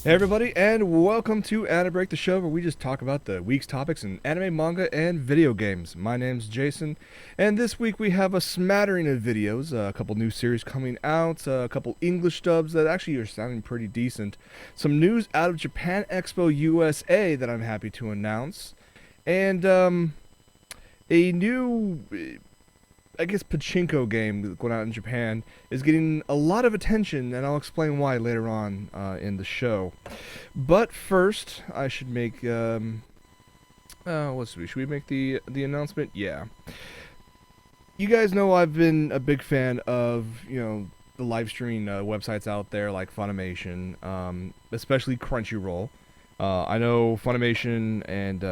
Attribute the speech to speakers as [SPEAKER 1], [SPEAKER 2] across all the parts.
[SPEAKER 1] Hey everybody, and welcome to AniBreak, the show where we just talk about the week's topics in anime, manga, and video games. My name's Jason, and this week we have a smattering of videos, a couple new series coming out, a couple English dubs that actually are sounding pretty decent, some news out of Japan Expo USA that I'm happy to announce, and a new Pachinko game going out in Japan is getting a lot of attention, and I'll explain why later on in the show. But first, I should make let's see, should we make the announcement? Yeah. You guys know I've been a big fan of the live streaming websites out there like FUNimation, especially Crunchyroll. I know Funimation and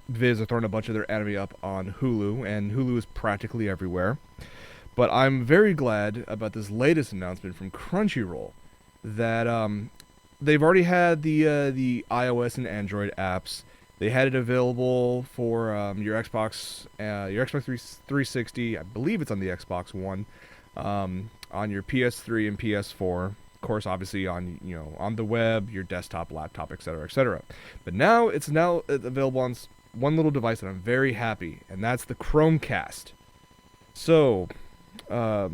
[SPEAKER 1] Viz are throwing a bunch of their anime up on Hulu, and Hulu is practically everywhere. But I'm very glad about this latest announcement from Crunchyroll that they've already had the iOS and Android apps. They had it available for your Xbox 360. I believe it's on the Xbox One, on your PS3 and PS4. Of course, obviously on on the web, your desktop, laptop, etc., etc. But now it's available on one little device that I'm very happy, and that's the Chromecast. So, I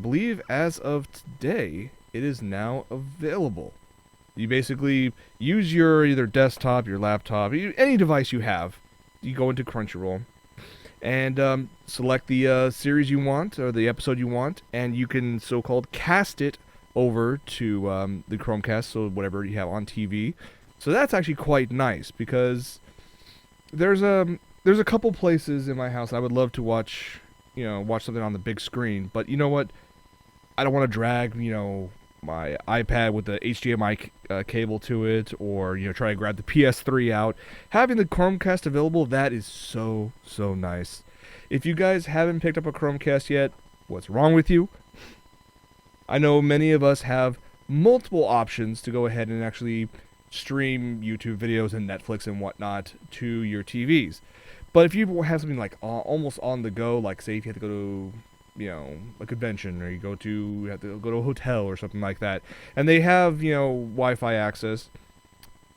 [SPEAKER 1] believe as of today, it is now available. You basically use your either desktop, your laptop, any device you have. You go into Crunchyroll and select the series you want or the episode you want, and you can so-called cast it over to the Chromecast, so whatever you have on TV. So that's actually quite nice because there's a couple places in my house I would love to watch something on the big screen, but you know what? I don't want to drag my iPad with the HDMI cable to it, or try to grab the PS3 out. Having the Chromecast available, that is so nice. If you guys haven't picked up a Chromecast yet, what's wrong with you? I know many of us have multiple options to go ahead and actually stream YouTube videos and Netflix and whatnot to your TVs. But if you have something like almost on the go, like say if you have to go to a convention, or you have to go to a hotel or something like that, and they have Wi-Fi access,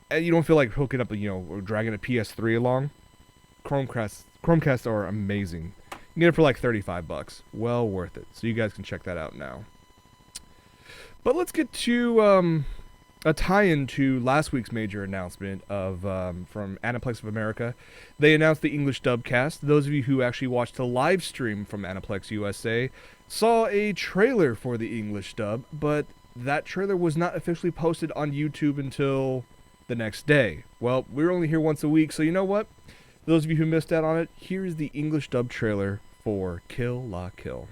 [SPEAKER 1] and you don't feel like hooking up or dragging a PS3 along, Chromecasts are amazing. You can get it for like $35, well worth it. So you guys can check that out now. But let's get to a tie-in to last week's major announcement of from Aniplex of America. They announced the English dubcast. Those of you who actually watched the live stream from Aniplex USA saw a trailer for the English dub, but that trailer was not officially posted on YouTube until the next day. Well, we're only here once a week, so you know what? Those of you who missed out on it, here's the English dub trailer for Kill La Kill.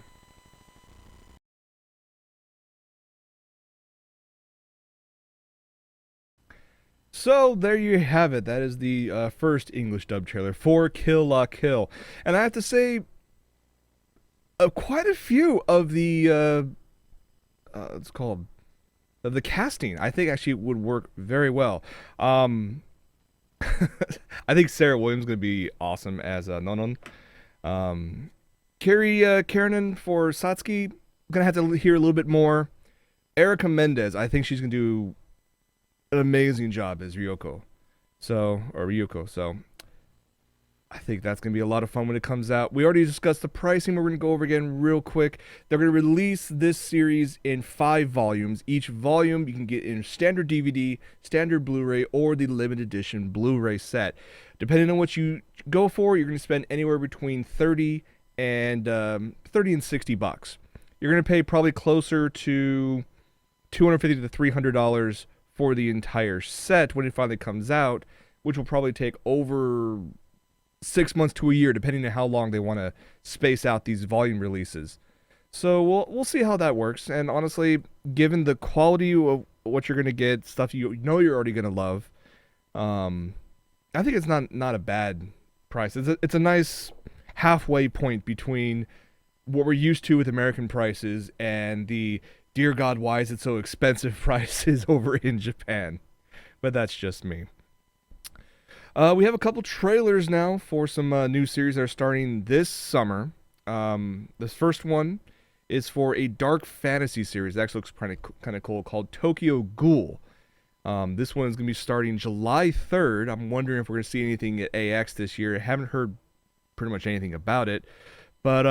[SPEAKER 1] So there you have it. That is the first English dub trailer for Kill La Kill, and I have to say, quite a few of the it's called of the casting, I think actually would work very well. I think Sarah Williams is going to be awesome as Nonon. Carrie Keranen for Satsuki, gonna have to hear a little bit more. Erica Mendez, I think she's gonna do an amazing job as Ryuko. So I think that's going to be a lot of fun when it comes out. We already discussed the pricing. We're going to go over again real quick. They're going to release this series in 5 volumes. Each volume you can get in standard DVD, standard Blu-ray, or the limited edition Blu-ray set. Depending on what you go for, you're going to spend anywhere between $30 and $60. You're going to pay probably closer to $250 to $300 for the entire set when it finally comes out, which will probably take over 6 months to a year, depending on how long they want to space out these volume releases. So we'll see how that works. And honestly, given the quality of what you're gonna get, stuff you're already gonna love, I think it's not a bad price. It's a nice halfway point between what we're used to with American prices and the dear God, why is it so expensive prices over in Japan. But that's just me. We have a couple trailers now for some new series that are starting this summer. This first one is for a dark fantasy series that actually looks kind of cool, called Tokyo Ghoul. This one is going to be starting July 3rd. I'm wondering if we're going to see anything at AX this year. I haven't heard pretty much anything about it, but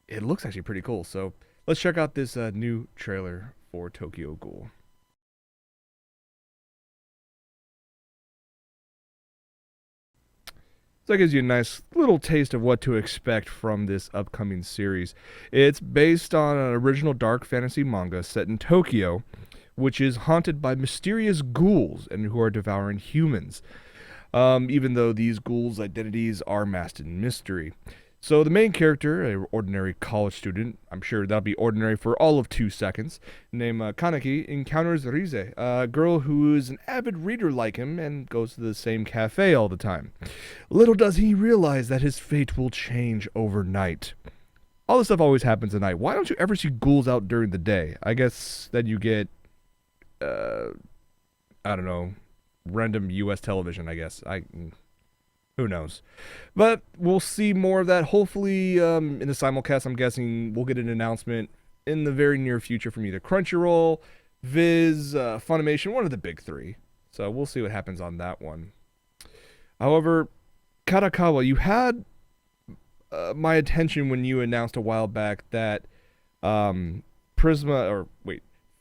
[SPEAKER 1] it looks actually pretty cool. So let's check out this new trailer for Tokyo Ghoul. So that gives you a nice little taste of what to expect from this upcoming series. It's based on an original dark fantasy manga set in Tokyo, which is haunted by mysterious ghouls and who are devouring humans. Even though these ghouls' identities are masked in mystery. So the main character, an ordinary college student, I'm sure that'll be ordinary for all of 2 seconds, named Kaneki, encounters Rize, a girl who is an avid reader like him and goes to the same cafe all the time. Little does he realize that his fate will change overnight. All this stuff always happens at night. Why don't you ever see ghouls out during the day? I guess that you get, I don't know, random U.S. television, I guess. Who knows? But we'll see more of that. Hopefully, in the simulcast, I'm guessing we'll get an announcement in the very near future from either Crunchyroll, Viz, Funimation, one of the big three. So we'll see what happens on that one. However, Karakawa, you had my attention when you announced a while back that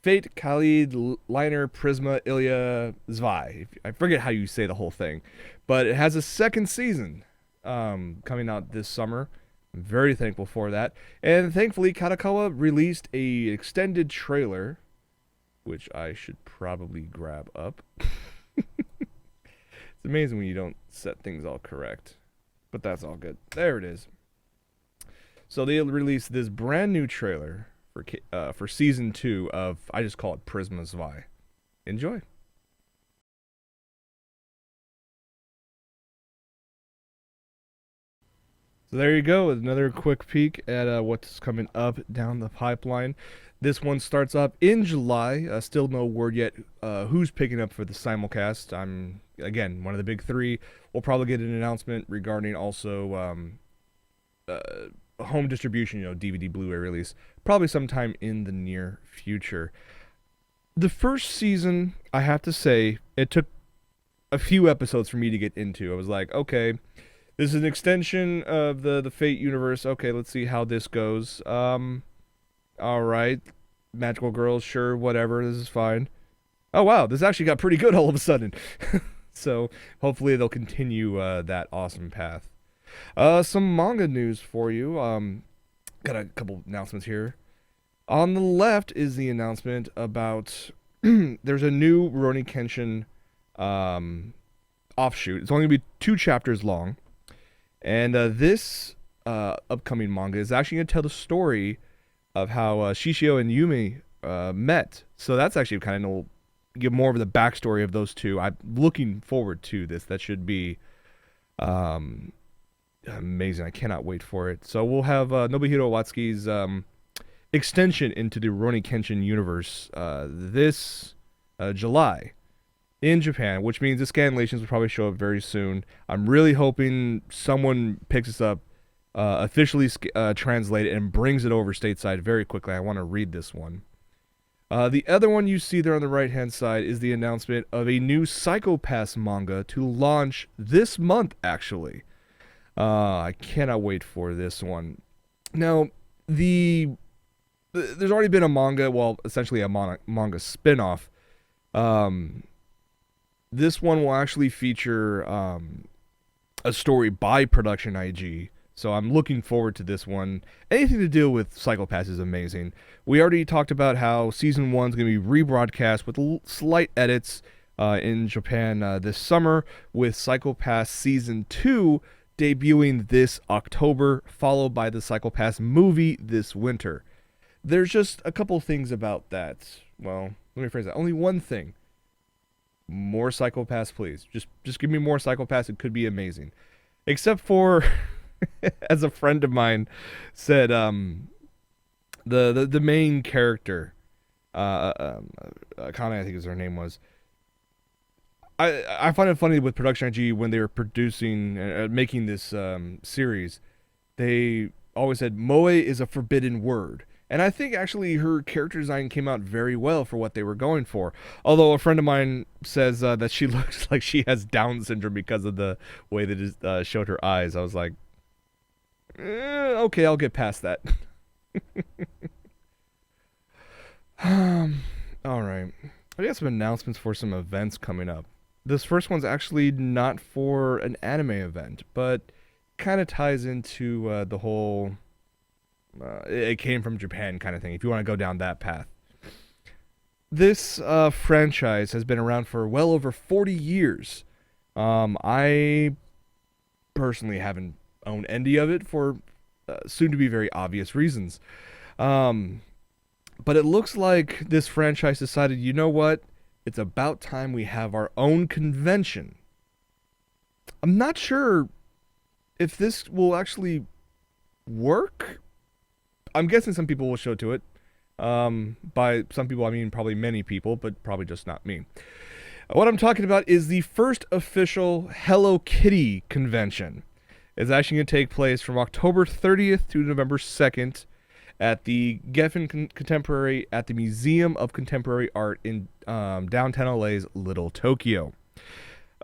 [SPEAKER 1] Fate Khalid Liner Prisma Ilya Zwei. I forget how you say the whole thing, but it has a second season coming out this summer. I'm very thankful for that. And thankfully, Karakawa released a extended trailer, which I should probably grab up. It's amazing when you don't set things all correct, but that's all good. There it is. So they released this brand new trailer for season 2 of, I just call it Prisma Zwei. Enjoy. So there you go, another quick peek at what's coming up down the pipeline. This one starts up in July. Still no word yet who's picking up for the simulcast. I'm, again, one of the big three. We'll probably get an announcement regarding also home distribution, DVD, Blu-ray release, probably sometime in the near future. The first season, I have to say, it took a few episodes for me to get into. I was like, okay, this is an extension of the Fate universe. Okay, let's see how this goes. All right, magical girls, sure, whatever, this is fine. Oh wow, this actually got pretty good all of a sudden. So hopefully they'll continue that awesome path. Some manga news for you. Got a couple announcements here. On the left is the announcement about there's a new Rurouni Kenshin offshoot. It's only going to be 2 chapters long. And this upcoming manga is actually going to tell the story of how Shishio and Yumi met. So that's actually kind of give more of the backstory of those two. I'm looking forward to this. That should be amazing. I cannot wait for it. So we'll have Nobuhiro Watsuki's extension into the Rurouni Kenshin universe this July in Japan, which means the scanlations will probably show up very soon. I'm really hoping someone picks this up, officially translate it, and brings it over stateside very quickly. I want to read this one. The other one you see there on the right-hand side is the announcement of a new Psycho Pass manga to launch this month, actually. I cannot wait for this one. Now, there's already been a manga, well, essentially a manga spin-off. This one will actually feature a story by Production IG. So I'm looking forward to this one. Anything to do with Psycho Pass is amazing. We already talked about how Season 1 is going to be rebroadcast with slight edits in Japan this summer, with Psycho Pass Season 2 debuting this October, followed by the Psycho Pass movie this winter. There's just a couple things about that. Well, let me phrase that. Only one thing. More Psycho Pass, please. Just give me more Psycho Pass. It could be amazing. Except for... as a friend of mine said, the main character, Kana, I think is her name was. I find it funny with Production IG when they were producing, making this series, they always said Moe is a forbidden word, And I think actually her character design came out very well for what they were going for. Although a friend of mine says that she looks like she has Down syndrome because of the way that it showed her eyes. I was like, okay, I'll get past that. All right. I got some announcements for some events coming up. This first one's actually not for an anime event, but kind of ties into the whole it came from Japan kind of thing, if you want to go down that path. This franchise has been around for well over 40 years. I personally haven't owned any of it for soon to be very obvious reasons. Um, but it looks like this franchise decided, you know what? It's about time we have our own convention. I'm not sure if this will actually work. I'm guessing some people will show to it. By some people, I mean probably many people, but probably just not me. What I'm talking about is the first official Hello Kitty convention. It's actually going to take place from October 30th to November 2nd at the Geffen Contemporary at the Museum of Contemporary Art in downtown LA's Little Tokyo.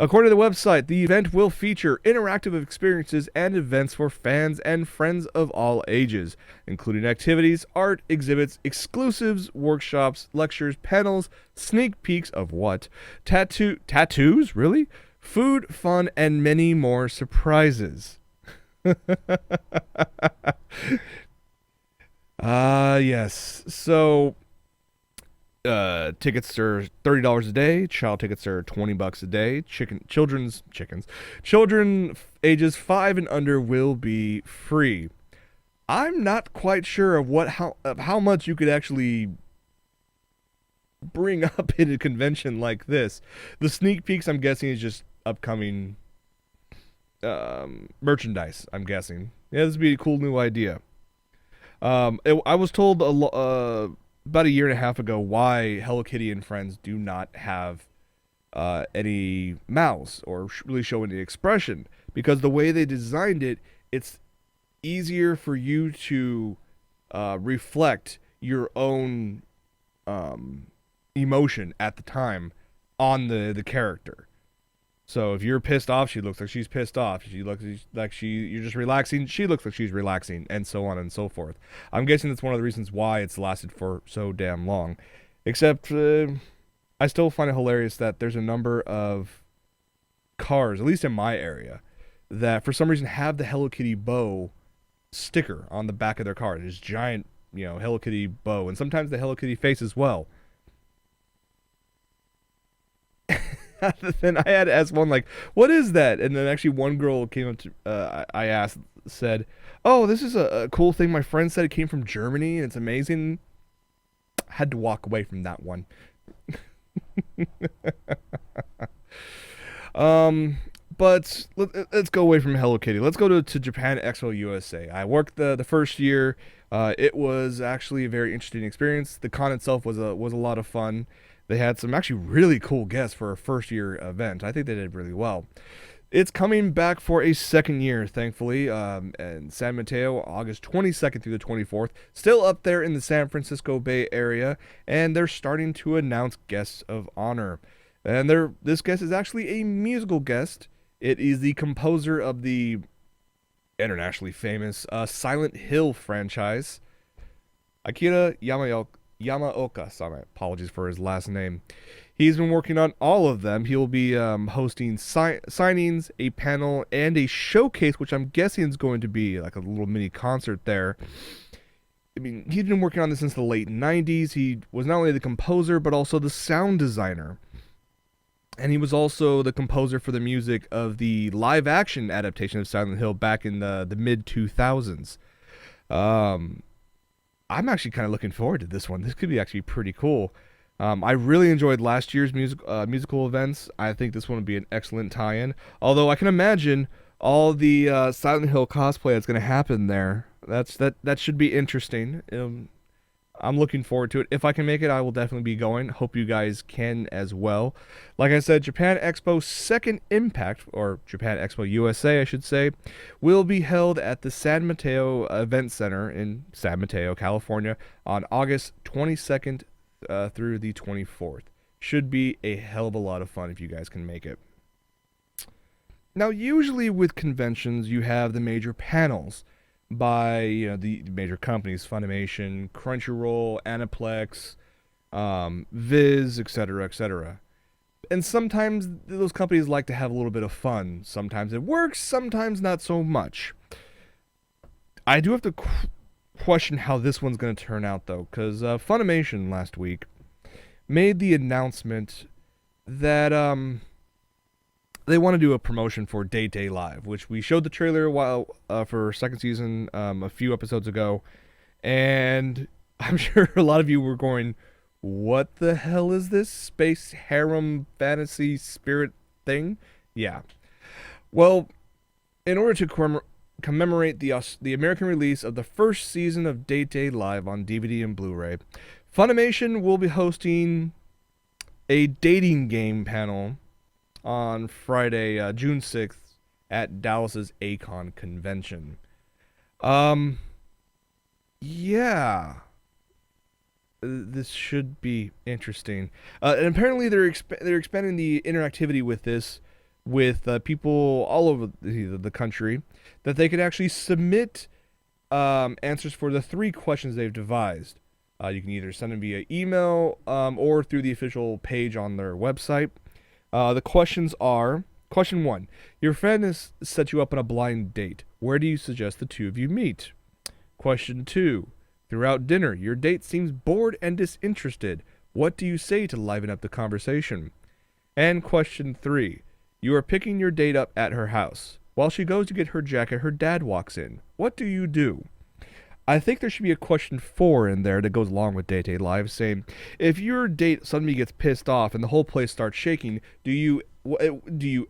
[SPEAKER 1] According to the website, the event will feature interactive experiences and events for fans and friends of all ages, including activities, art, exhibits, exclusives, workshops, lectures, panels, sneak peeks of what? Tattoos? Really? Food, fun, and many more surprises. Yes. So, tickets are $30 a day. Child tickets are $20 a day. Children ages 5 and under will be free. I'm not quite sure of how much you could actually bring up in a convention like this. The sneak peeks, I'm guessing, is just upcoming merchandise. I'm guessing. Yeah, this would be a cool new idea. I was told about a year and a half ago why Hello Kitty and Friends do not have any mouths or really show any expression, because the way they designed it, it's easier for you to reflect your own emotion at the time on the character. So if you're pissed off, she looks like she's pissed off. She looks like you're just relaxing. She looks like she's relaxing, and so on and so forth. I'm guessing that's one of the reasons why it's lasted for so damn long. Except, I still find it hilarious that there's a number of cars, at least in my area, that for some reason have the Hello Kitty bow sticker on the back of their car. This giant, Hello Kitty bow, and sometimes the Hello Kitty face as well. Then I had to ask one, like, what is that? And then actually one girl came up to, I said, oh, this is a cool thing. My friend said it came from Germany and it's amazing. Had to walk away from that one. But let's go away from Hello Kitty. Let's go to Japan Expo USA. I worked the first year. It was actually a very interesting experience. The con itself was a lot of fun. They had some actually really cool guests for a first year event. I think they did really well. It's coming back for a second year, thankfully, in San Mateo, August 22nd through the 24th. Still up there in the San Francisco Bay Area, and they're starting to announce guests of honor. And this guest is actually a musical guest. It is the composer of the internationally famous Silent Hill franchise, Akira Yamaoka-sama. Apologies for his last name. He's been working on all of them. He'll be hosting signings, a panel, and a showcase, which I'm guessing is going to be like a little mini concert there. I mean, he's been working on this since the late 90s. He was not only the composer, but also the sound designer. And he was also the composer for the music of the live-action adaptation of Silent Hill back in the mid-2000s. I'm actually kind of looking forward to this one. This could be actually pretty cool. I really enjoyed last year's musical events. I think this one would be an excellent tie-in. Although I can imagine all the Silent Hill cosplay that's going to happen there. That should be interesting. I'm looking forward to it. If I can make it, I will definitely be going. Hope you guys can as well. Like I said, Japan Expo Second Impact, or Japan Expo USA, I should say, will be held at the San Mateo Event Center in San Mateo, California, on August 22nd through the 24th. Should be a hell of a lot of fun if you guys can make it. Now, usually with conventions, you have the major panels by the major companies: Funimation, Crunchyroll, Aniplex, Viz, etc., etc. And sometimes those companies like to have a little bit of fun. Sometimes it works, sometimes not so much. I do have to question how this one's going to turn out, though, because Funimation last week made the announcement that they want to do a promotion for Day Live, which we showed the trailer for second season a few episodes ago, and I'm sure a lot of you were going, "What the hell is this space harem fantasy spirit thing?" Yeah. Well, in order to commemorate the American release of the first season of Day Live on DVD and Blu-ray, Funimation will be hosting a dating game panel on Friday, June 6th at Dallas's Acon convention. Yeah. This should be interesting. And apparently they're expanding the interactivity with this with people all over the country, that they could actually submit answers for the 3 questions they've devised. You can either send them via email or through the official page on their website. The questions are: question 1, your friend has set you up on a blind date. Where do you suggest the two of you meet? Question 2, throughout dinner, your date seems bored and disinterested. What do you say to liven up the conversation? And question 3, you are picking your date up at her house. While she goes to get her jacket, her dad walks in. What do you do? I think there should be a question 4 in there that goes along with Day Live, saying, if your date suddenly gets pissed off and the whole place starts shaking, do you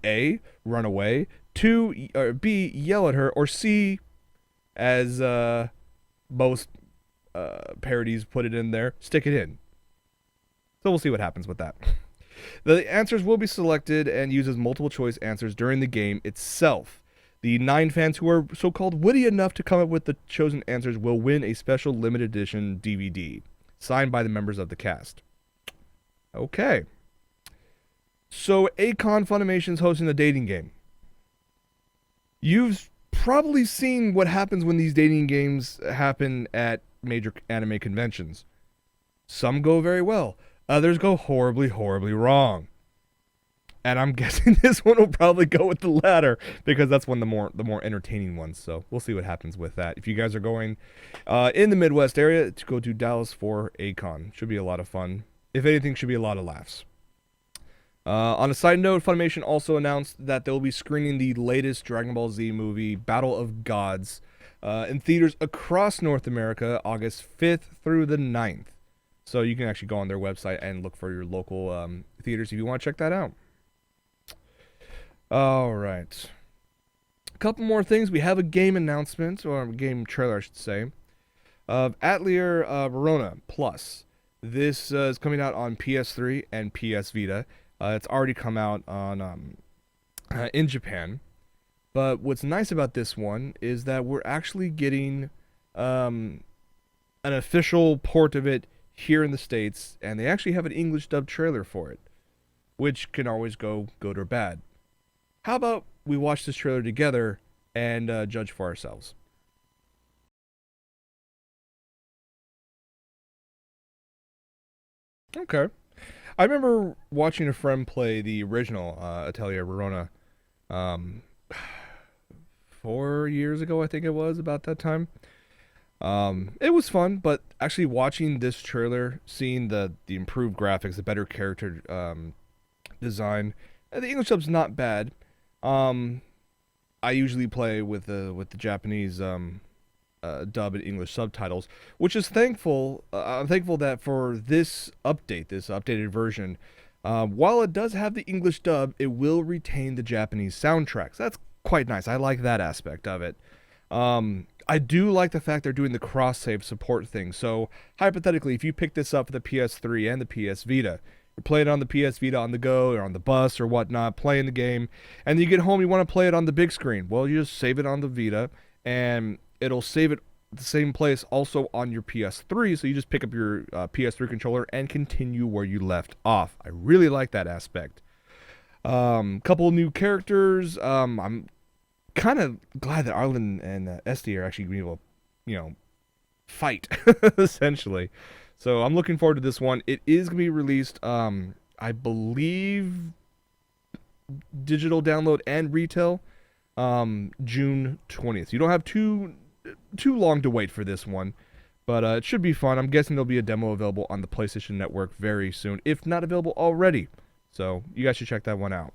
[SPEAKER 1] A, run away, 2, or B, yell at her, or C, as most parodies put it in there, stick it in? So we'll see what happens with that. The answers will be selected and used as multiple choice answers during the game itself. The 9 fans who are so-called witty enough to come up with the chosen answers will win a special limited edition DVD, signed by the members of the cast. Okay. So, Acon Funimation's hosting a dating game. You've probably seen what happens when these dating games happen at major anime conventions. Some go very well. Others go horribly, horribly wrong. And I'm guessing this one will probably go with the latter, because that's one of the more entertaining ones. So we'll see what happens with that. If you guys are going in the Midwest area, to go to Dallas for Acon. Should be a lot of fun. If anything, should be a lot of laughs. On a side note, Funimation also announced that they'll be screening the latest Dragon Ball Z movie, Battle of Gods, in theaters across North America, August 5th through the 9th. So you can actually go on their website and look for your local theaters if you want to check that out. All right. A couple more things. We have a game announcement, or a game trailer, I should say, of Atelier Rorona Plus. This is coming out on PS3 and PS Vita. It's already come out on in Japan. But what's nice about this one is that we're actually getting an official port of it here in the States, and they actually have an English dubbed trailer for it, which can always go good or bad. How about we watch this trailer together and judge for ourselves? Okay. I remember watching a friend play the original Atelier Rorona um, 4 years ago, I think it was, about that time. It was fun, but actually watching this trailer, seeing the improved graphics, the better character design, the English dub's not bad. Um, I usually play with the Japanese dub and English subtitles, which is thankful. I'm thankful that for this updated version, while it does have the English dub, it will retain the Japanese soundtracks. That's quite nice. I like that aspect of it. I do like the fact they're doing the cross-save support thing. So, hypothetically, if you pick this up for the PS3 and the PS Vita, you're playing on the PS Vita on the go or on the bus or whatnot, playing the game, and you get home, you want to play it on the big screen. Well, you just save it on the Vita, and it'll save it the same place also on your PS3, so you just pick up your PS3 controller and continue where you left off. I really like that aspect. Couple new characters. I'm kind of glad that Arlen and Esty are actually going to be able, fight, essentially. So I'm looking forward to this one. It is going to be released, I believe, digital download and retail, June 20th. You don't have too long to wait for this one, but it should be fun. I'm guessing there'll be a demo available on the PlayStation Network very soon, if not available already. So you guys should check that one out.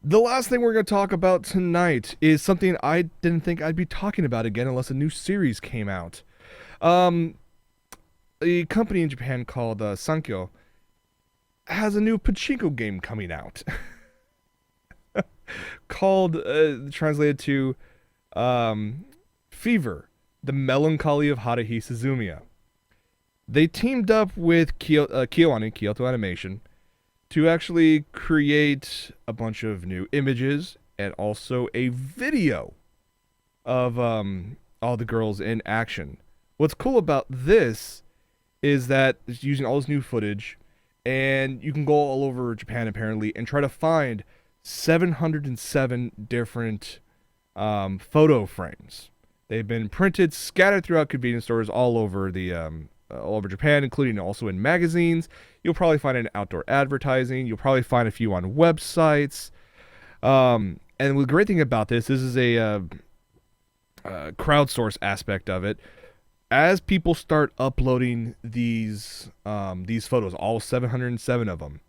[SPEAKER 1] The last thing we're going to talk about tonight is something I didn't think I'd be talking about again unless a new series came out. A company in Japan called Sankyo has a new Pachinko game coming out. Called, translated to Fever, the Melancholy of Haruhi Suzumiya. They teamed up with Kyoto Animation to actually create a bunch of new images and also a video of all the girls in action. What's cool about this is that it's using all this new footage, and you can go all over Japan apparently and try to find 707 different photo frames. They've been printed, scattered throughout convenience stores all over all over Japan, including also in magazines. You'll probably find it in outdoor advertising. You'll probably find a few on websites. And the great thing about this is a crowdsource aspect of it. As people start uploading these photos, all 707 of them,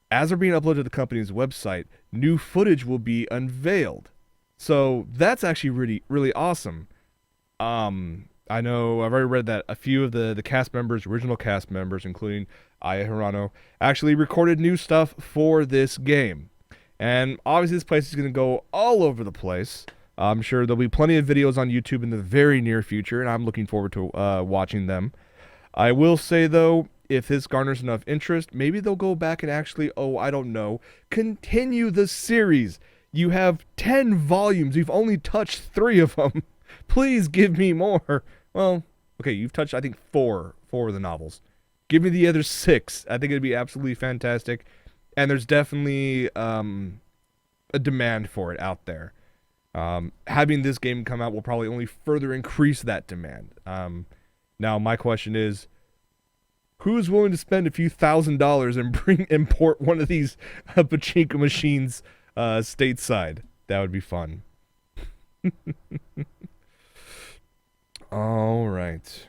[SPEAKER 1] as they're being uploaded to the company's website, new footage will be unveiled. So that's actually really, really awesome. I know I've already read that a few of the cast members, original cast members, including Aya Hirano, actually recorded new stuff for this game. And obviously this place is going to go all over the place. I'm sure there'll be plenty of videos on YouTube in the very near future, and I'm looking forward to watching them. I will say, though, if this garners enough interest, maybe they'll go back and actually, continue the series. You have 10 volumes. You've only touched 3 of them. Please give me more. Well, okay, you've touched, I think, 4 of the novels. Give me the other 6. I think it'd be absolutely fantastic. And there's definitely a demand for it out there. Having this game come out will probably only further increase that demand. Now, my question is, who's willing to spend a few $1,000s and import one of these pachinko machines stateside? That would be fun. All right.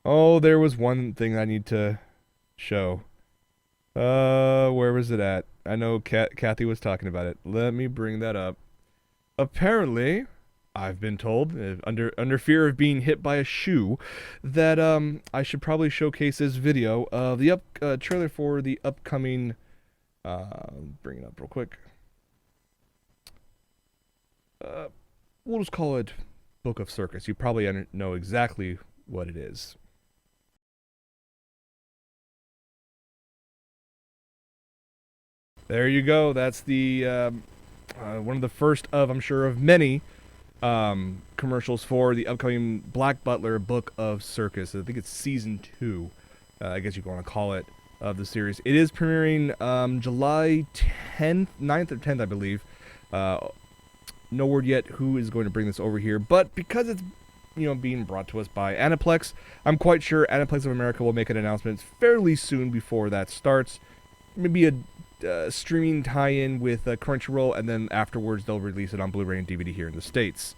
[SPEAKER 1] Oh, there was one thing I need to show. Where was it at? I know Kathy was talking about it. Let me bring that up. Apparently, I've been told, under fear of being hit by a shoe, that I should probably showcase this video of the trailer for the upcoming. Bring it up real quick. We'll just call it Book of Circus. You probably know exactly what it is. There you go. That's the one of the first of, I'm sure, of many commercials for the upcoming Black Butler Book of Circus. I think it's season 2, I guess you want to call it, of the series. It is premiering July 10th, 9th or 10th, I believe. No word yet who is going to bring this over here, but because it's being brought to us by Aniplex, I'm quite sure Aniplex of America will make an announcement fairly soon before that starts. Maybe a streaming tie-in with Crunchyroll, and then afterwards they'll release it on Blu-ray and DVD here in the States.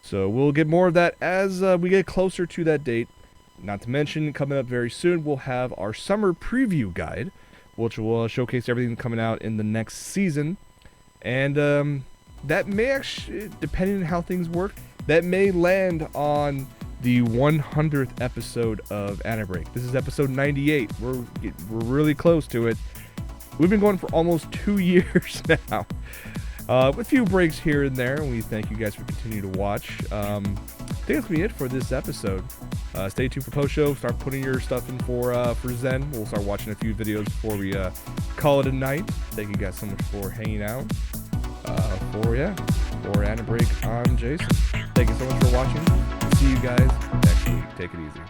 [SPEAKER 1] So we'll get more of that as we get closer to that date. Not to mention, coming up very soon, we'll have our summer preview guide, which will showcase everything coming out in the next season. And that may actually, depending on how things work, that may land on the 100th episode of AniBreak. This is episode 98. We're really close to it. We've been going for almost 2 years now. With a few breaks here and there, and we thank you guys for continuing to watch. I think that's going to be it for this episode. Stay tuned for post-show. Start putting your stuff in for Zen. We'll start watching a few videos before we call it a night. Thank you guys so much for hanging out. For AniBreak, I'm Jason. Thank you so much for watching. See you guys next week. Take it easy.